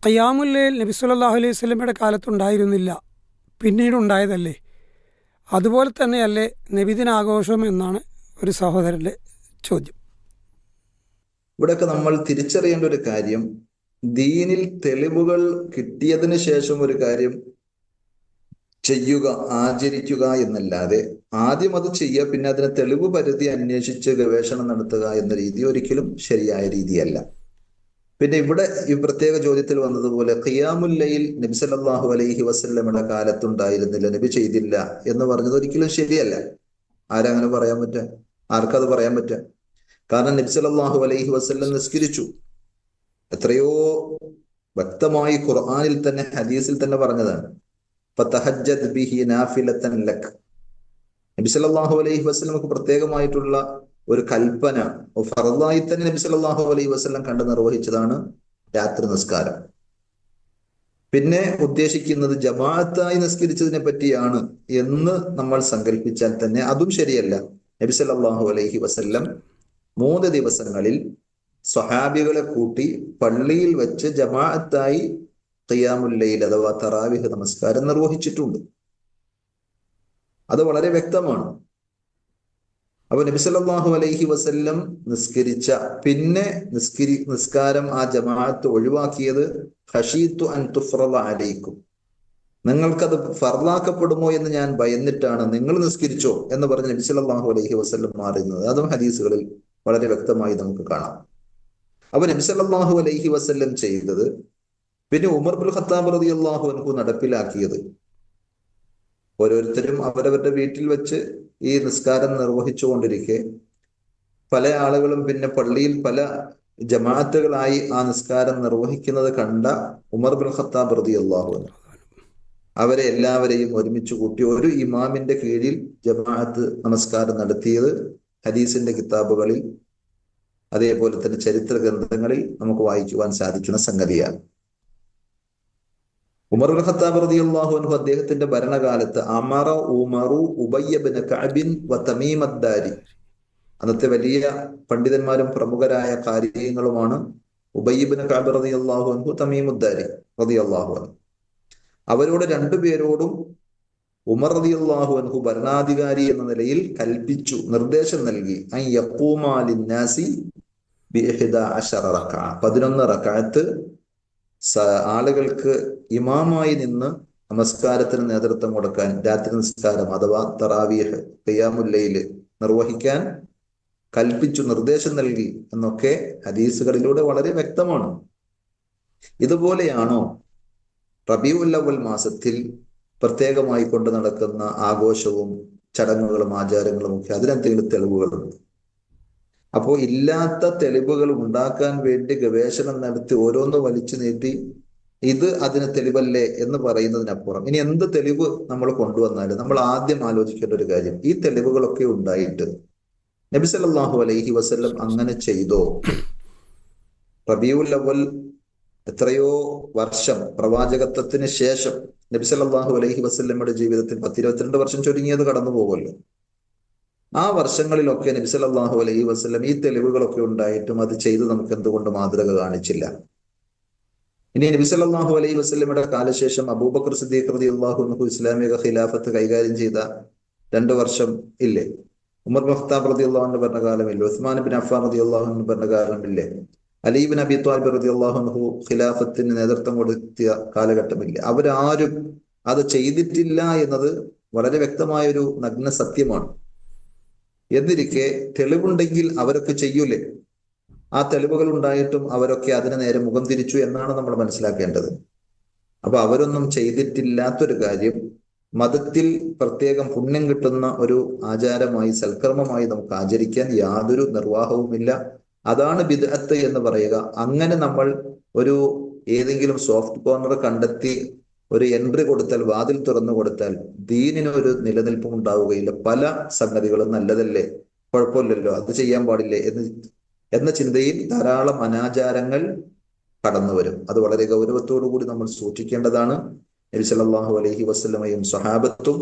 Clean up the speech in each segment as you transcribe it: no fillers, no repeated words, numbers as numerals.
ഖിയാമുൽ ലൈൽ നബി സല്ലല്ലാഹു അലൈഹി വസല്ലമയുടെ കാലത്തുണ്ടായിരുന്നില്ല, പിന്നീടുണ്ടായതല്ലേ? അതുപോലെ തന്നെയല്ലേ നബിദിനാഘോഷം എന്നാണ് ഒരു സഹോദരൻ്റെ ചോദ്യം. ഇവിടെയൊക്കെ നമ്മൾ തിരിച്ചറിയേണ്ട ഒരു കാര്യം, ദീനിൽ തെളിവുകൾ കിട്ടിയതിന് ശേഷം ഒരു കാര്യം ചെയ്യുക, ആചരിക്കുക എന്നല്ലാതെ ആദ്യം അത് ചെയ്യുക, പിന്നെ അതിനെ തെളിവ് പരിധി അന്വേഷിച്ച് ഗവേഷണം നടത്തുക എന്ന രീതി ഒരിക്കലും ശരിയായ രീതിയല്ല. പിന്നെ ഇവിടെ ഈ പ്രത്യേക ചോദ്യത്തിൽ വന്നതുപോലെ ഖിയാമുൽ ലൈൽ നബി സല്ലല്ലാഹു അലൈഹി വസല്ലമയുടെ കാലത്തുണ്ടായിരുന്നില്ല, നബി ചെയ്തില്ല എന്ന് പറഞ്ഞത് ഒരിക്കലും ശരിയല്ല. ആരങ്ങനെ പറയാൻ പറ്റുക? ആർക്കത് പറയാൻ പറ്റുക? കാരണം നബി സല്ലല്ലാഹു അലൈഹി വസല്ലം നിസ്കരിച്ചു. എത്രയോ വ്യക്തമായി ഖുർആനിൽ തന്നെ ഹദീസിൽ തന്നെ പറഞ്ഞതാണ്, ഫതഹജ്ജദ് ബിഹി നാഫിലതൻ ലക്. നബി സല്ലല്ലാഹു അലൈഹി വസല്ലമക്ക് പ്രത്യേകമായിട്ടുള്ള ഒരു കൽപ്പന ഫർളായി തന്നെ നബി സല്ലല്ലാഹു അലൈഹി വസല്ലം കണ്ടു നിർവഹിച്ചതാണ് രാത്രി നിസ്കാരം. പിന്നെ ഉദ്ദേശിക്കുന്നത് ജമാഅത്തായി നിസ്കരിച്ചതിനെ പറ്റിയാണ് എന്ന് നമ്മൾ സങ്കല്പിച്ചാൽ തന്നെ അതും ശരിയല്ല. നബി സല്ലല്ലാഹു അലൈഹി വസല്ലം 3 ദിവസങ്ങളിൽ സ്വഹാബികളെ കൂട്ടി പള്ളിയിൽ വെച്ച് ജമാഅത്തായി ഖിയാമുൽ ലൈൽ അഥവാ തറാവിഹ് നമസ്കാരം നിർവഹിച്ചിട്ടുണ്ട്. അത് വളരെ വ്യക്തമാണ്. അപ്പൊ നബി സല്ലല്ലാഹു അലൈഹി വസല്ലം നിസ്കരിച്ച പിന്നെ നിസ്കാരം ആ ജമാഅത്ത് ഒഴിവാക്കിയത് ഖശീതു അൻ തുഫ്റള അലൈക്കും, നിങ്ങൾക്കത് ഫർളാക്കപ്പെടുമോ എന്ന് ഞാൻ ഭയന്നിട്ടാണ്, നിങ്ങൾ നിസ്കരിച്ചോ എന്ന് പറഞ്ഞ് നബി സല്ലല്ലാഹു അലൈഹി വസല്ലം മാറുന്നത്. അതും ഹദീസുകളിൽ വളരെ വ്യക്തമായി നമുക്ക് കാണാം. അപ്പൊ നബി സല്ലല്ലാഹു അലൈഹി വസല്ലം ചെയ്തത്, പിന്നെ ഉമർ ഇബ്നുൽ ഖത്താബ് റളിയല്ലാഹു അൻഹു നടപ്പിലാക്കിയത്, ഓരോരുത്തരും അവരവരുടെ വീട്ടിൽ വെച്ച് ഈ നിസ്കാരം നിർവഹിച്ചു കൊണ്ടിരിക്കെ പല ആളുകളും പിന്നെ പള്ളിയിൽ പല ജമാഅത്തുകളായി ആ നിസ്കാരം നിർവഹിക്കുന്നത് കണ്ട ഉമർ ഇബ്നുൽ ഖത്താബ് റളിയല്ലാഹു അൻഹു അവരെ എല്ലാവരെയും ഒരുമിച്ച് കൂട്ടി ഒരു ഇമാമിന്റെ കീഴിൽ ജമാഅത്ത് നമസ്കാരം നടത്തിയത് ഹദീസിന്റെ കിതാബുകളിൽ അതേപോലെ തന്നെ ചരിത്ര ഗ്രന്ഥങ്ങളിൽ നമുക്ക് വായിക്കുവാൻ സാധിക്കുന്ന സംഗതിയാണ്. ഉമർ ഇബ്നുൽ ഖത്താബ് റളിയല്ലാഹു അൻഹു അദ്ദേഹത്തിന്റെ ഭരണകാലത്ത് അമറ ഉമറു ഉബയ്യ ഇബ്നു കഅബിൻ വ തമീം അദ്ദാരി, അന്നത്തെ വലിയ പണ്ഡിതന്മാരും പ്രമുഖരായ കാര്യങ്ങളുമാണ് ഉബയ്യ ഇബ്നു കഅബ് റളിയല്ലാഹു അൻഹു, തമീം അദ്ദാരി റളിയല്ലാഹു അൻഹു. അവരോട് രണ്ടുപേരോടും ഉമർ റളിയല്ലാഹു അൻഹു ഭരണാധികാരി എന്ന നിലയിൽ കൽപ്പിച്ചു, നിർദ്ദേശം നൽകി, അൻ യഖൂമാ ലിന്നാസി ബി 11 റക്അ, 11 റക്അത്ത് ആളുകൾക്ക് ഇമാമായി നിന്ന് നമസ്കാരത്തിന് നേതൃത്വം കൊടുക്കാൻ, രാത്രി നിസ്കാരം അഥവാ തറാവീഹ് ഖിയാമുൽ ലൈൽ നിർവഹിക്കാൻ കൽപ്പിച്ചു, നിർദ്ദേശം നൽകി എന്നൊക്കെ ഹദീസുകളിലൂടെ വളരെ വ്യക്തമാണ്. ഇതുപോലെയാണോ റബീഉൽ അവ്വൽ മാസത്തിൽ പ്രത്യേകമായി കൊണ്ട് നടക്കുന്ന ആഘോഷവും ചടങ്ങുകളും ആചാരങ്ങളും ഒക്കെ? അതിനെന്തെങ്കിലും തെളിവുകളുണ്ട്? അപ്പോൾ ഇല്ലാത്ത തെളിവുകൾ ഉണ്ടാക്കാൻ വേണ്ടി ഗവേഷണം നടത്തി ഓരോന്ന് വലിച്ചു നീട്ടി ഇത് അതിന് തെളിവല്ലേ എന്ന് പറയുന്നതിനപ്പുറം ഇനി എന്ത് തെളിവ് നമ്മൾ കൊണ്ടുവന്നാലും നമ്മൾ ആദ്യം ആലോചിക്കേണ്ട ഒരു കാര്യം, ഈ തെളിവുകളൊക്കെ ഉണ്ടായിട്ട് നബി സല്ലല്ലാഹു അലൈഹി വസല്ലം അങ്ങനെ ചെയ്തോ? റബീഉൽ അവ്വൽ എത്രയോ വർഷം പ്രവാചകത്വത്തിന് ശേഷം നബി സല്ലല്ലാഹു അലൈഹി വസല്ലമയുടെ ജീവിതത്തിൽ 10-22 വർഷം ചുരുങ്ങിയത് കടന്നു പോകുമല്ലോ. ആ വർഷങ്ങളിലൊക്കെ നബി സല്ലല്ലാഹു അലൈഹി വസല്ലം ഈ തെളിവുകളൊക്കെ ഉണ്ടായിട്ടും അത് ചെയ്ത് നമുക്ക് എന്തുകൊണ്ട് മാതൃക കാണിച്ചില്ല? ഇനി നബി സല്ലല്ലാഹു അലൈഹി വസല്ലമയുടെ കാലശേഷം അബൂബക്കർ സിദ്ദീഖ് റളിയല്ലാഹു അൻഹു ഇസ്ലാമിക ഖിലാഫത്ത് കൈകാര്യം ചെയ്ത 2 വർഷം ഇല്ലേ? ഉമർ ഇബ്നുൽ ഖത്താബ് റളിയല്ലാഹു അൻഹു ഭരണകാലമില്ലേ? ഉസ്മാൻ ഇബ്നു അഫ്ഫാൻ റളിയല്ലാഹു അൻഹു ഭരണകാലമില്ലേ? അലി ഇബ്നു അബി ത്വാലിബ് റളിയല്ലാഹു അൻഹു ഖിലാഫത്തിന് നേതൃത്വം കൊടുത്തിയ കാലഘട്ടമില്ല. അവരാരും അത് ചെയ്തിട്ടില്ല എന്നത് വളരെ വ്യക്തമായൊരു നഗ്ന സത്യമാണ്. എന്നിരിക്കെ തെളിവുണ്ടെങ്കിൽ അവരൊക്കെ ചെയ്യൂലേ? ആ തെളിവുകൾ ഉണ്ടായിട്ടും അവരൊക്കെ അതിന് നേരെ മുഖം തിരിച്ചു എന്നാണ് നമ്മൾ മനസ്സിലാക്കേണ്ടത്. അപ്പൊ അവരൊന്നും ചെയ്തിട്ടില്ലാത്തൊരു കാര്യം മതത്തിൽ പ്രത്യേകം പുണ്യം കിട്ടുന്ന ഒരു ആചാരമായി സൽക്കർമ്മമായി നമുക്ക് ആചരിക്കാൻ യാതൊരു നിർവാഹവുമില്ല. അതാണ് ബിദ്അത്ത് എന്ന് പറയുക. അങ്ങനെ നമ്മൾ ഒരു ഏതെങ്കിലും സോഫ്റ്റ് കോർണർ കണ്ടെത്തി ഒരു എൻട്രി കൊടുത്താൽ, വാതിൽ തുറന്നു കൊടുത്താൽ ദീനിന് ഒരു നിലനിൽപ്പും ഉണ്ടാവുകയില്ല. പല സംഗതികളും നല്ലതല്ലേ, കുഴപ്പമില്ലല്ലോ, അത് ചെയ്യാൻ പാടില്ലേ എന്ന ചിന്തയിൽ ധാരാളം അനാചാരങ്ങൾ കടന്നു വരും. അത് വളരെ ഗൗരവത്തോടു കൂടി നമ്മൾ സൂക്ഷിക്കേണ്ടതാണ്. നബി സല്ലല്ലാഹു അലൈഹി വസല്ലമയും സ്വഹാബത്തും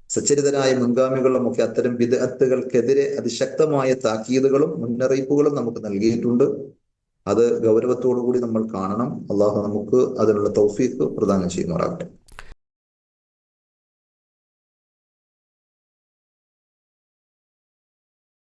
സച്ചരിതരായ മുൻഗാമികളും ഒക്കെ അത്തരം ബിദ്അത്തുകൾക്കെതിരെ അതിശക്തമായ താക്കീതുകളും മുന്നറിയിപ്പുകളും നമുക്ക് നൽകിയിട്ടുണ്ട്. അത് ഗൗരവത്തോടു കൂടി നമ്മൾ കാണണം. അള്ളാഹു നമുക്ക് അതിനുള്ള തൗഫീഖ് പ്രദാനം ചെയ്യുമാറാകട്ടെ.